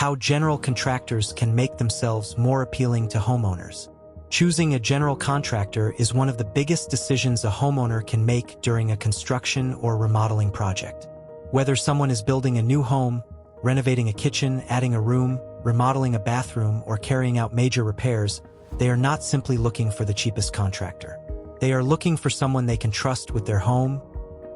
How general contractors can make themselves more appealing to homeowners. Choosing a general contractor is one of the biggest decisions a homeowner can make during a construction or remodeling project. Whether someone is building a new home, renovating a kitchen, adding a room, remodeling a bathroom, or carrying out major repairs, they are not simply looking for the cheapest contractor. They are looking for someone they can trust with their home,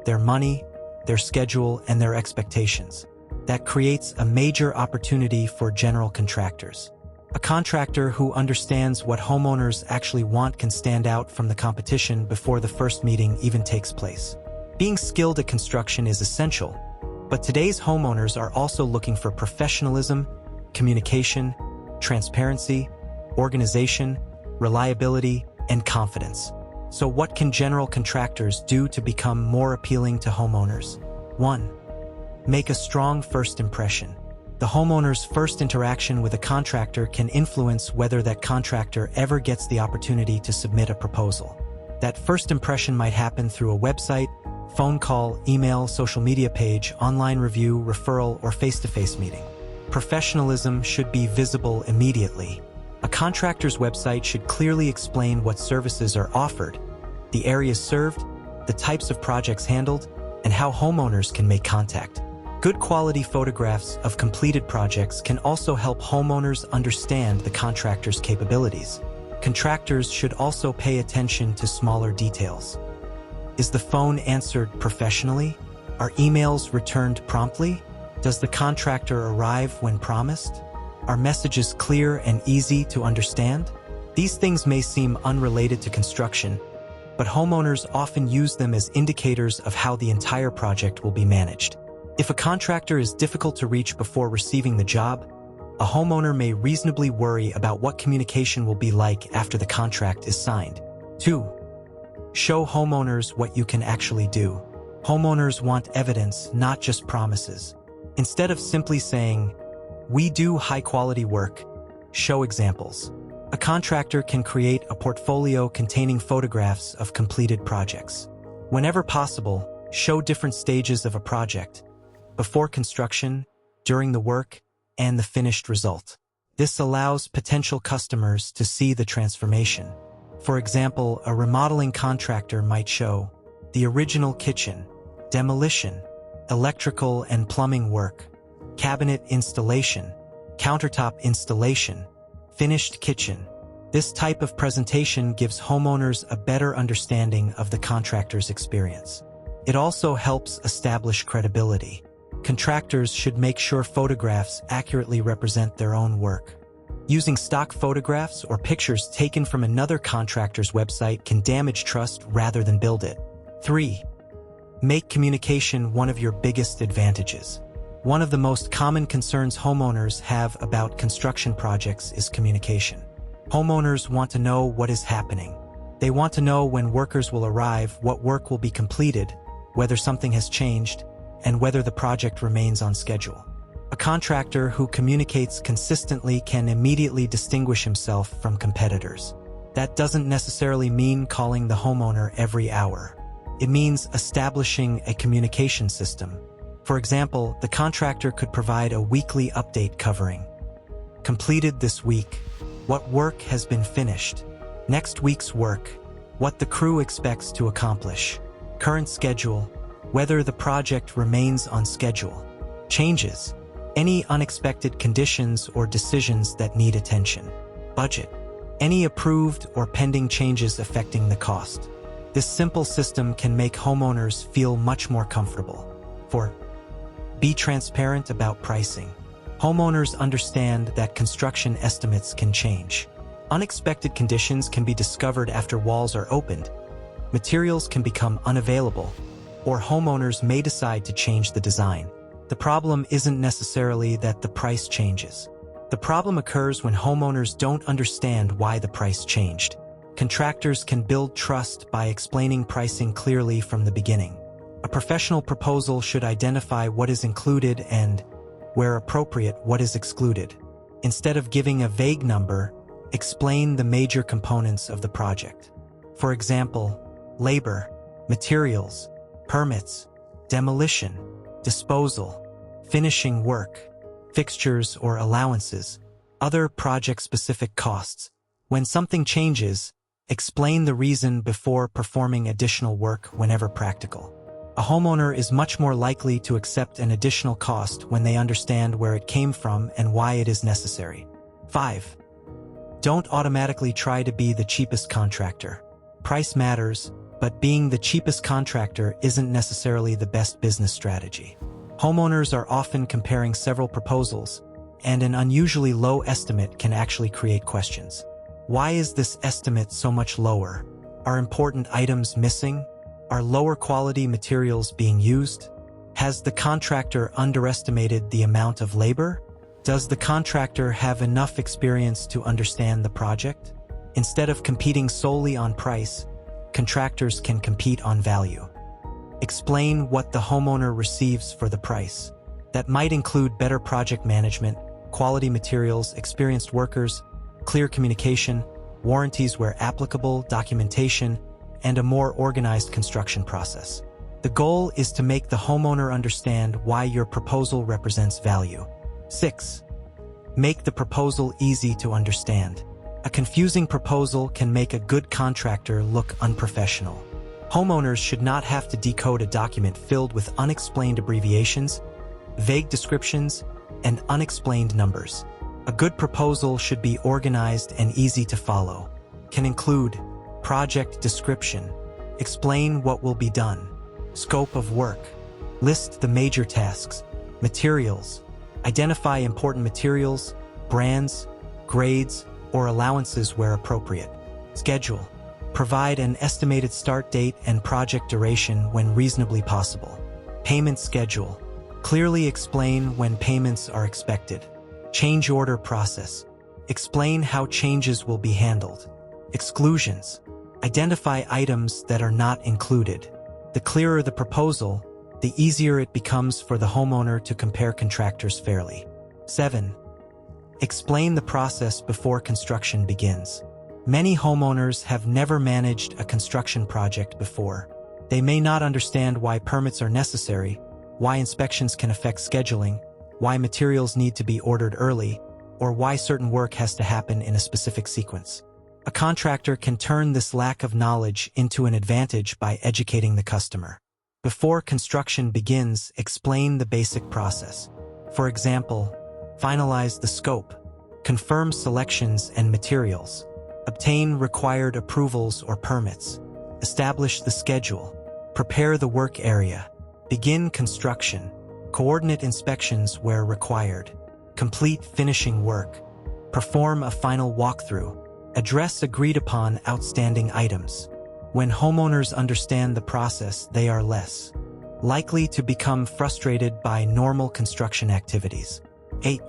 their money, their schedule, and their expectations. That creates a major opportunity for general contractors. A contractor who understands what homeowners actually want can stand out from the competition before the first meeting even takes place. Being skilled at construction is essential, but today's homeowners are also looking for professionalism, communication, transparency, organization, reliability, and confidence. So what can general contractors do to become more appealing to homeowners? 1. Make a strong first impression. The homeowner's first interaction with a contractor can influence whether that contractor ever gets the opportunity to submit a proposal. That first impression might happen through a website, phone call, email, social media page, online review, referral, or face-to-face meeting. Professionalism should be visible immediately. A contractor's website should clearly explain what services are offered, the areas served, the types of projects handled, and how homeowners can make contact. Good quality photographs of completed projects can also help homeowners understand the contractor's capabilities. Contractors should also pay attention to smaller details. Is the phone answered professionally? Are emails returned promptly? Does the contractor arrive when promised? Are messages clear and easy to understand? These things may seem unrelated to construction, but homeowners often use them as indicators of how the entire project will be managed. If a contractor is difficult to reach before receiving the job, a homeowner may reasonably worry about what communication will be like after the contract is signed. 2. Show homeowners what you can actually do. Homeowners want evidence, not just promises. Instead of simply saying, "We do high-quality work," show examples. A contractor can create a portfolio containing photographs of completed projects. Whenever possible, show different stages of a project: before construction, during the work, and the finished result. This allows potential customers to see the transformation. For example, a remodeling contractor might show the original kitchen, demolition, electrical and plumbing work, cabinet installation, countertop installation, finished kitchen. This type of presentation gives homeowners a better understanding of the contractor's experience. It also helps establish credibility. Contractors should make sure photographs accurately represent their own work. Using stock photographs or pictures taken from another contractor's website can damage trust rather than build it. 3. Make communication one of your biggest advantages. One of the most common concerns homeowners have about construction projects is communication. Homeowners want to know what is happening. They want to know when workers will arrive, what work will be completed, whether something has changed, and whether the project remains on schedule. A contractor who communicates consistently can immediately distinguish himself from competitors. That doesn't necessarily mean calling the homeowner every hour. It means establishing a communication system. For example, the contractor could provide a weekly update covering: completed this week, what work has been finished, next week's work, what the crew expects to accomplish, current schedule, whether the project remains on schedule, changes, any unexpected conditions or decisions that need attention, budget, any approved or pending changes affecting the cost. This simple system can make homeowners feel much more comfortable. 4. Be transparent about pricing. Homeowners understand that construction estimates can change. Unexpected conditions can be discovered after walls are opened, materials can become unavailable, or homeowners may decide to change the design. The problem isn't necessarily that the price changes. The problem occurs when homeowners don't understand why the price changed. Contractors can build trust by explaining pricing clearly from the beginning. A professional proposal should identify what is included and, where appropriate, what is excluded. Instead of giving a vague number, explain the major components of the project. For example, labor, materials, permits, demolition, disposal, finishing work, fixtures or allowances, other project-specific costs. When something changes, explain the reason before performing additional work whenever practical. A homeowner is much more likely to accept an additional cost when they understand where it came from and why it is necessary. 5. Don't automatically try to be the cheapest contractor. Price matters, but being the cheapest contractor isn't necessarily the best business strategy. Homeowners are often comparing several proposals, and an unusually low estimate can actually create questions. Why is this estimate so much lower? Are important items missing? Are lower quality materials being used? Has the contractor underestimated the amount of labor? Does the contractor have enough experience to understand the project? Instead of competing solely on price, contractors can compete on value. Explain what the homeowner receives for the price. That might include better project management, quality materials, experienced workers, clear communication, warranties where applicable, documentation, and a more organized construction process. The goal is to make the homeowner understand why your proposal represents value. 6. Make the proposal easy to understand. A confusing proposal can make a good contractor look unprofessional. Homeowners should not have to decode a document filled with unexplained abbreviations, vague descriptions, and unexplained numbers. A good proposal should be organized and easy to follow. Can include project description, explain what will be done, scope of work, list the major tasks, materials, identify important materials, brands, grades, or allowances where appropriate, schedule, provide an estimated start date and project duration when reasonably possible, payment schedule, clearly explain when payments are expected, change order process, explain how changes will be handled, exclusions, identify items that are not included. The clearer the proposal, the easier it becomes for the homeowner to compare contractors fairly. 7. Explain the process before construction begins. Many homeowners have never managed a construction project before. They may not understand why permits are necessary, why inspections can affect scheduling, why materials need to be ordered early, or why certain work has to happen in a specific sequence. A contractor can turn this lack of knowledge into an advantage by educating the customer. Before construction begins, explain the basic process. For example, finalize the scope, confirm selections and materials, obtain required approvals or permits, establish the schedule, prepare the work area, begin construction, coordinate inspections where required, complete finishing work, perform a final walkthrough, address agreed-upon outstanding items. When homeowners understand the process, they are less likely to become frustrated by normal construction activities. 8.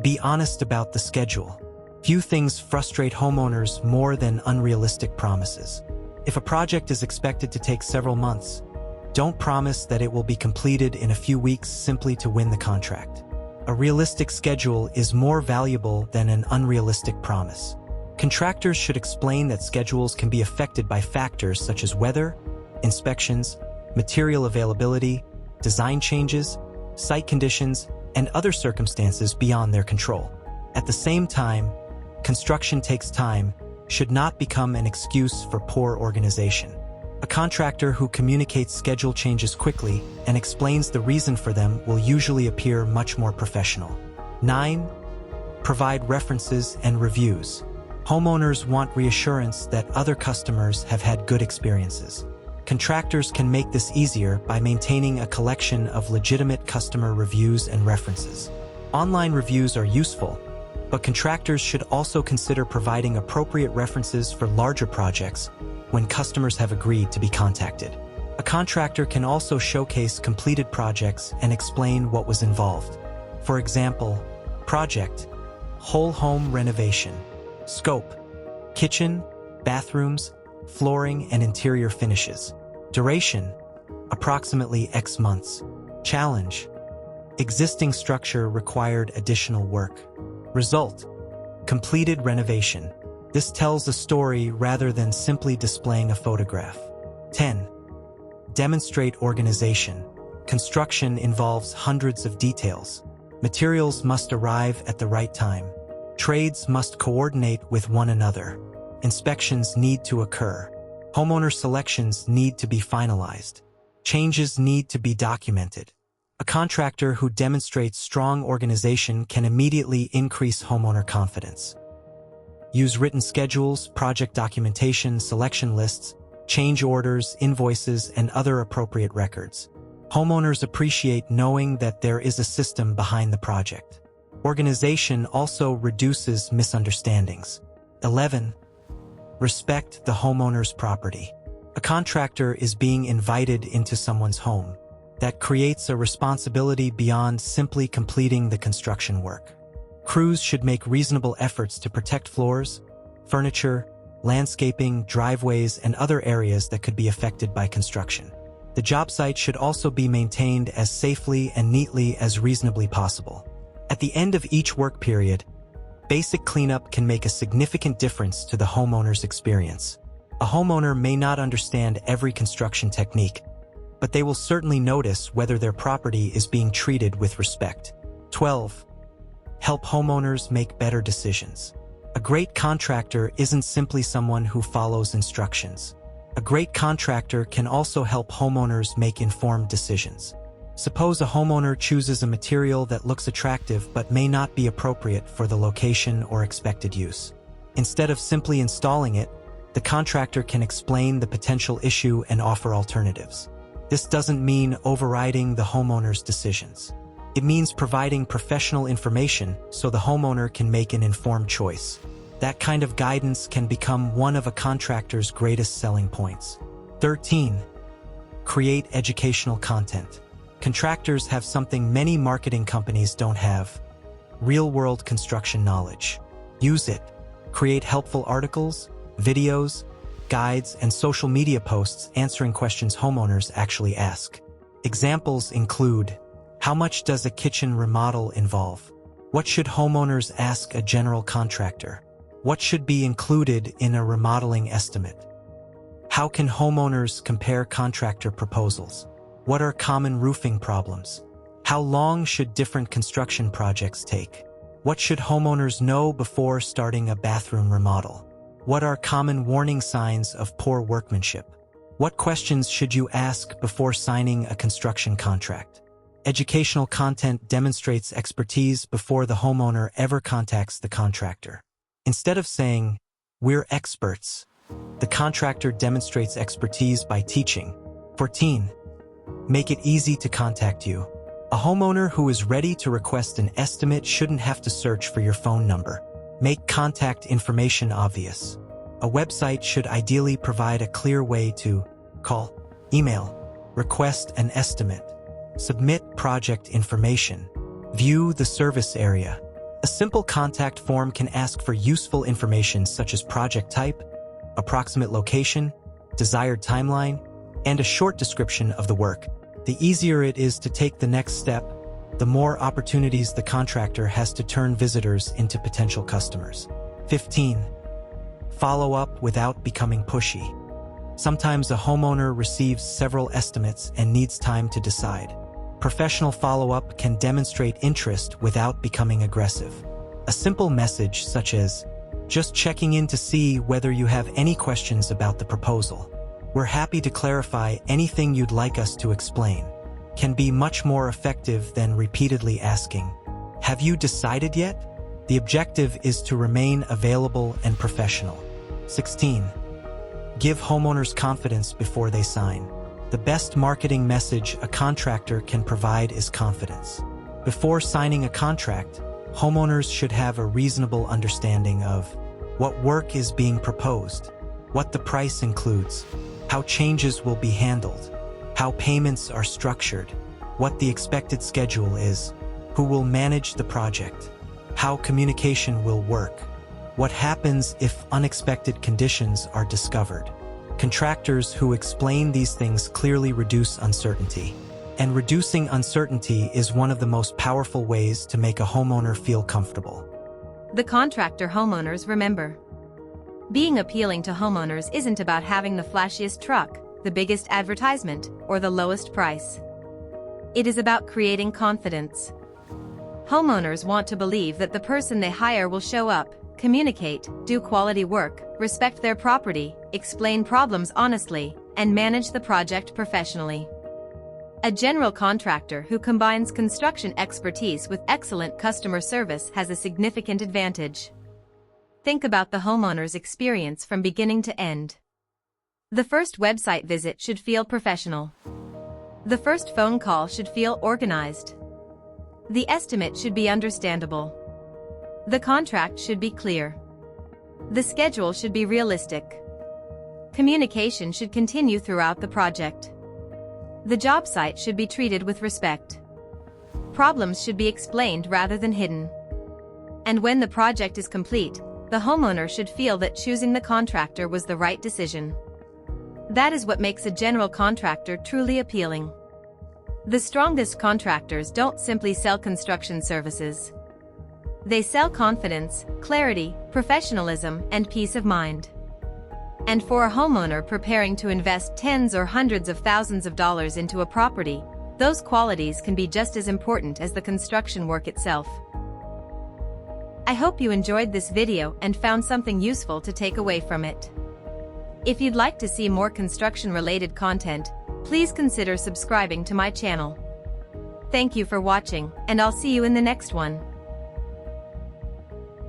Be honest about the schedule. Few things frustrate homeowners more than unrealistic promises. If a project is expected to take several months, don't promise that it will be completed in a few weeks simply to win the contract. A realistic schedule is more valuable than an unrealistic promise. Contractors should explain that schedules can be affected by factors such as weather, inspections, material availability, design changes, site conditions, and other circumstances beyond their control. At the same time, construction takes time should not become an excuse for poor organization. A contractor who communicates schedule changes quickly and explains the reason for them will usually appear much more professional. 9. Provide references and reviews. Homeowners want reassurance that other customers have had good experiences. Contractors can make this easier by maintaining a collection of legitimate customer reviews and references. Online reviews are useful, but contractors should also consider providing appropriate references for larger projects when customers have agreed to be contacted. A contractor can also showcase completed projects and explain what was involved. For example, project, whole home renovation, scope, kitchen, bathrooms, flooring and interior finishes. Duration, approximately X months. Challenge, existing structure required additional work. Result, completed renovation. This tells a story rather than simply displaying a photograph. 10. Demonstrate organization. Construction involves hundreds of details. Materials must arrive at the right time. Trades must coordinate with one another. Inspections need to occur. Homeowner selections need to be finalized. Changes need to be documented. A contractor who demonstrates strong organization can immediately increase homeowner confidence. Use written schedules, project documentation, selection lists, change orders, invoices, and other appropriate records. Homeowners appreciate knowing that there is a system behind the project. Organization also reduces misunderstandings. 11. Respect the homeowner's property. A contractor is being invited into someone's home. That creates a responsibility beyond simply completing the construction work. Crews should make reasonable efforts to protect floors, furniture, landscaping, driveways, and other areas that could be affected by construction. The job site should also be maintained as safely and neatly as reasonably possible. At the end of each work period, basic cleanup can make a significant difference to the homeowner's experience. A homeowner may not understand every construction technique, but they will certainly notice whether their property is being treated with respect. 12. Help homeowners make better decisions. A great contractor isn't simply someone who follows instructions. A great contractor can also help homeowners make informed decisions. Suppose a homeowner chooses a material that looks attractive but may not be appropriate for the location or expected use. Instead of simply installing it, the contractor can explain the potential issue and offer alternatives. This doesn't mean overriding the homeowner's decisions. It means providing professional information so the homeowner can make an informed choice. That kind of guidance can become one of a contractor's greatest selling points. 13. Create educational content. Contractors have something many marketing companies don't have: real-world construction knowledge. Use it. Create helpful articles, videos, guides, and social media posts answering questions homeowners actually ask. Examples include: how much does a kitchen remodel involve? What should homeowners ask a general contractor? What should be included in a remodeling estimate? How can homeowners compare contractor proposals? What are common roofing problems? How long should different construction projects take? What should homeowners know before starting a bathroom remodel? What are common warning signs of poor workmanship? What questions should you ask before signing a construction contract? Educational content demonstrates expertise before the homeowner ever contacts the contractor. Instead of saying, "We're experts," the contractor demonstrates expertise by teaching. 14. Make it easy to contact you. A homeowner who is ready to request an estimate shouldn't have to search for your phone number. Make contact information obvious. A website should ideally provide a clear way to call, email, request an estimate, submit project information, view the service area. A simple contact form can ask for useful information such as project type, approximate location, desired timeline, and a short description of the work. The easier it is to take the next step, the more opportunities the contractor has to turn visitors into potential customers. 15. Follow up without becoming pushy. Sometimes a homeowner receives several estimates and needs time to decide. Professional follow-up can demonstrate interest without becoming aggressive. A simple message such as, "Just checking in to see whether you have any questions about the proposal. We're happy to clarify anything you'd like us to explain," can be much more effective than repeatedly asking, "Have you decided yet?" The objective is to remain available and professional. 16. Give homeowners confidence before they sign. The best marketing message a contractor can provide is confidence. Before signing a contract, homeowners should have a reasonable understanding of what work is being proposed, what the price includes, how changes will be handled, how payments are structured, what the expected schedule is, who will manage the project, how communication will work, what happens if unexpected conditions are discovered. Contractors who explain these things clearly reduce uncertainty. And reducing uncertainty is one of the most powerful ways to make a homeowner feel comfortable. The contractor homeowners remember. Being appealing to homeowners isn't about having the flashiest truck, the biggest advertisement, or the lowest price. It is about creating confidence. Homeowners want to believe that the person they hire will show up, communicate, do quality work, respect their property, explain problems honestly, and manage the project professionally. A general contractor who combines construction expertise with excellent customer service has a significant advantage. Think about the homeowner's experience from beginning to end. The first website visit should feel professional. The first phone call should feel organized. The estimate should be understandable. The contract should be clear. The schedule should be realistic. Communication should continue throughout the project. The job site should be treated with respect. Problems should be explained rather than hidden. And when the project is complete, the homeowner should feel that choosing the contractor was the right decision. That is what makes a general contractor truly appealing. The strongest contractors don't simply sell construction services. They sell confidence, clarity, professionalism, and peace of mind. And for a homeowner preparing to invest tens or hundreds of thousands of dollars into a property, those qualities can be just as important as the construction work itself. I hope you enjoyed this video and found something useful to take away from it. If you'd like to see more construction-related content, please consider subscribing to my channel. Thank you for watching, and I'll see you in the next one.